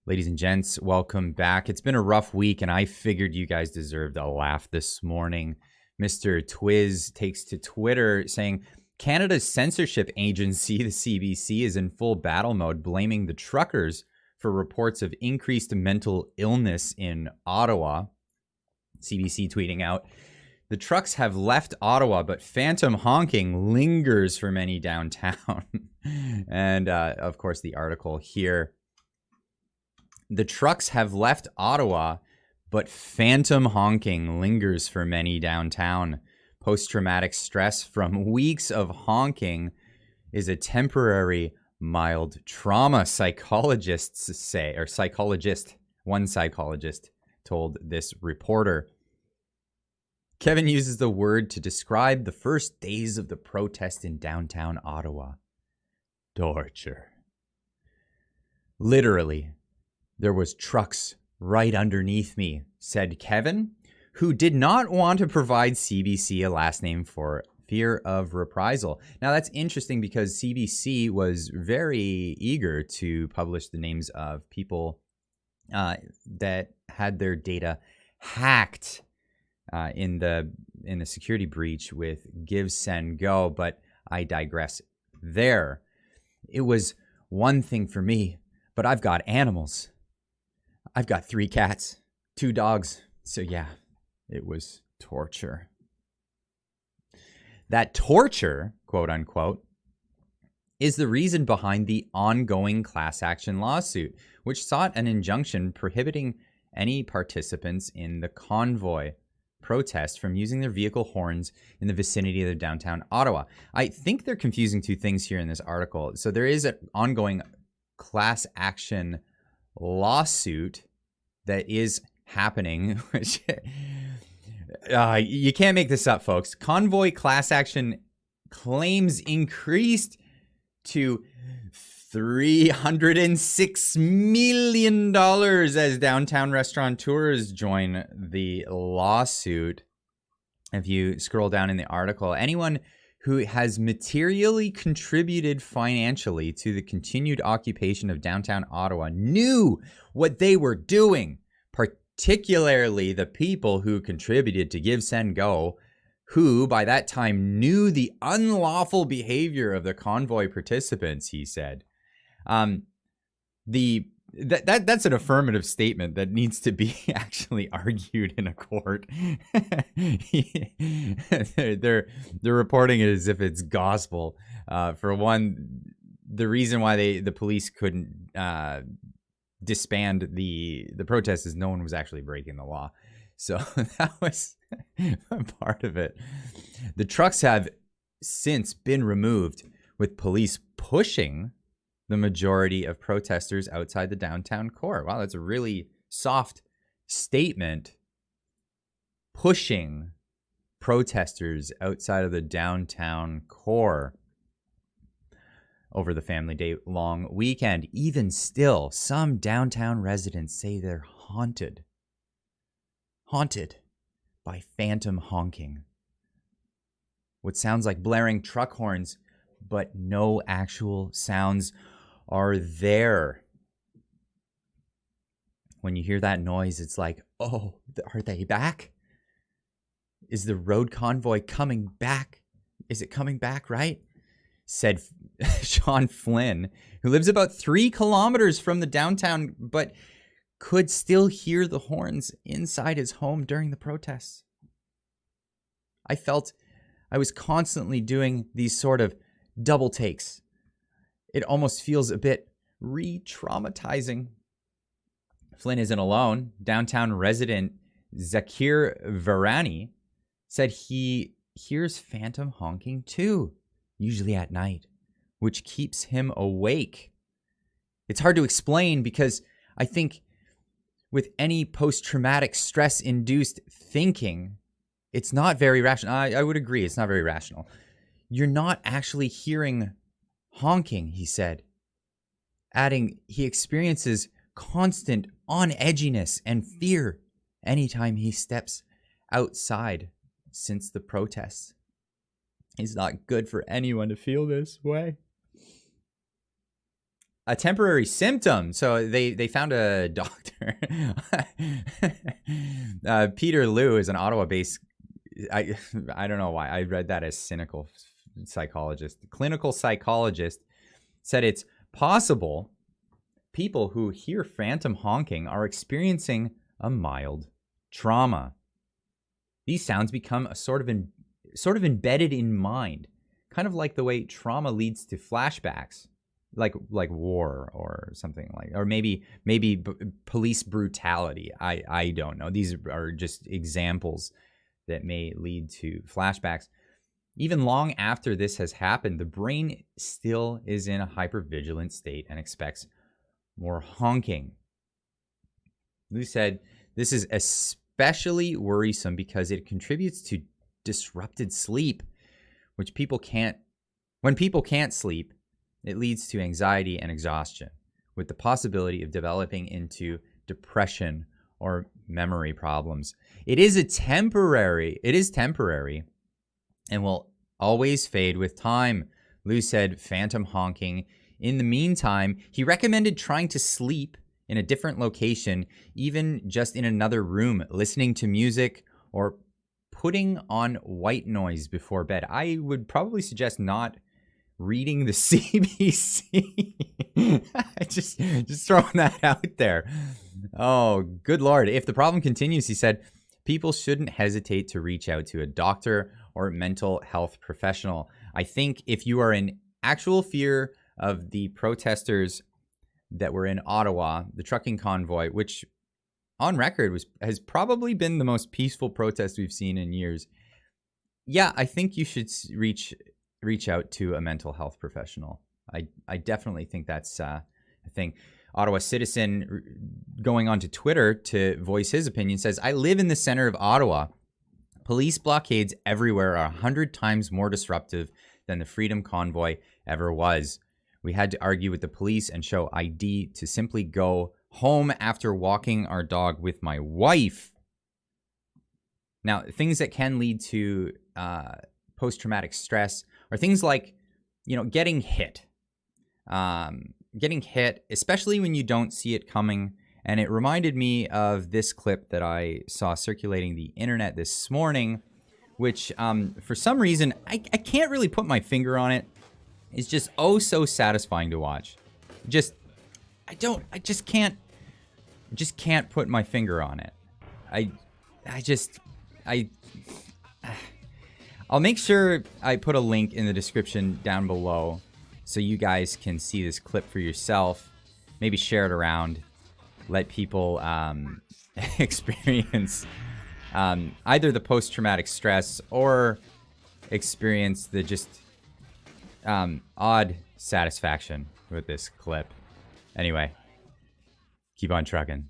Ladies and gents, welcome back. It's been a rough week, and I figured you guys deserved a laugh this morning. Mr. Twiz takes to Twitter saying, Canada's censorship agency, the CBC, is in full battle mode, blaming the truckers for reports of increased mental illness in Ottawa. CBC tweeting out, the trucks have left Ottawa, but phantom honking lingers for many downtown. And, of course, the article here. The trucks have left Ottawa, but phantom honking lingers for many downtown. Post-traumatic stress from weeks of honking is a temporary mild trauma, psychologists say, or one psychologist told this reporter. Kevin uses the word to describe the first days of the protest in downtown Ottawa. Torture. Literally. There was trucks right underneath me, said Kevin, who did not want to provide CBC a last name for fear of reprisal. Now, that's interesting because CBC was very eager to publish the names of people that had their data hacked in the security breach with Give, Send, Go, but I digress there. It was one thing for me, but I've got animals. I've got 3 cats, 2 dogs. So yeah, it was torture. That torture, quote unquote, is the reason behind the ongoing class action lawsuit, which sought an injunction prohibiting any participants in the Convoy protest from using their vehicle horns in the vicinity of the downtown Ottawa. I think they're confusing 2 things here in this article. So there is an ongoing class action lawsuit that is happening, which you can't make this up, folks. Convoy class action claims increased to $306 million as downtown restaurateurs join the lawsuit. If you scroll down in the article, anyone who has materially contributed financially to the continued occupation of downtown Ottawa knew what they were doing, particularly the people who contributed to Give, Send, Go, who by that time knew the unlawful behavior of the convoy participants, he said. That's an affirmative statement that needs to be actually argued in a court. They're reporting it as if it's gospel. For one, the reason why the police couldn't disband the protest is no one was actually breaking the law. So that was a part of it. The trucks have since been removed, with police pushing the majority of protesters outside the downtown core. Wow, that's a really soft statement. Pushing protesters outside of the downtown core over the Family Day long weekend. Even still, some downtown residents say they're haunted by phantom honking. What sounds like blaring truck horns, but no actual sounds are there. When you hear that noise, it's like, oh, are they back? Is the road convoy coming back? Is it coming back, right? Said Sean Flynn, who lives about 3 kilometers from the downtown, but could still hear the horns inside his home during the protests. I felt I was constantly doing these sort of double takes. It almost feels a bit re-traumatizing. Flynn isn't alone. Downtown resident Zakir Varani said he hears phantom honking too, usually at night, which keeps him awake. It's hard to explain because I think with any post-traumatic stress-induced thinking, it's not very rational. I would agree, it's not very rational. You're not actually hearing honking, he said, adding he experiences constant on-edginess and fear anytime he steps outside since the protests. It's not good for anyone to feel this way. a temporary symptom. So they found a doctor. Peter Liu is an Ottawa-based. I don't know why I read that as cynical psychologist. Clinical psychologist said it's possible people who hear phantom honking are experiencing a mild trauma. These sounds become a sort of embedded in mind, kind of like the way trauma leads to flashbacks, like war or something like, or maybe police brutality. I don't know. These are just examples that may lead to flashbacks. Even long after this has happened, the brain still is in a hypervigilant state and expects more honking. Lou said this is especially worrisome because it contributes to disrupted sleep, when people can't sleep, it leads to anxiety and exhaustion, with the possibility of developing into depression or memory problems. It is temporary, and will always fade with time. Lou said phantom honking. In the meantime, he recommended trying to sleep in a different location, even just in another room, listening to music or putting on white noise before bed. I would probably suggest not reading the CBC. just throwing that out there. Oh, good Lord. If the problem continues, he said, people shouldn't hesitate to reach out to a doctor or mental health professional. I think if you are in actual fear of the protesters that were in Ottawa, the trucking convoy, which on record has probably been the most peaceful protest we've seen in years. Yeah, I think you should reach out to a mental health professional. I definitely think that's a thing. Ottawa citizen going onto Twitter to voice his opinion says, I live in the center of Ottawa. Police blockades everywhere are 100 times more disruptive than the Freedom Convoy ever was. We had to argue with the police and show ID to simply go home after walking our dog with my wife. Now, things that can lead to post-traumatic stress are things like, getting hit. Getting hit, especially when you don't see it coming. And it reminded me of this clip that I saw circulating the internet this morning, which for some reason, I can't really put my finger on it. It's just so satisfying to watch. I just can't put my finger on it. I'll make sure I put a link in the description down below so you guys can see this clip for yourself. Maybe share it around. Let people experience either the post-traumatic stress or experience the just odd satisfaction with this clip. Anyway, keep on trucking.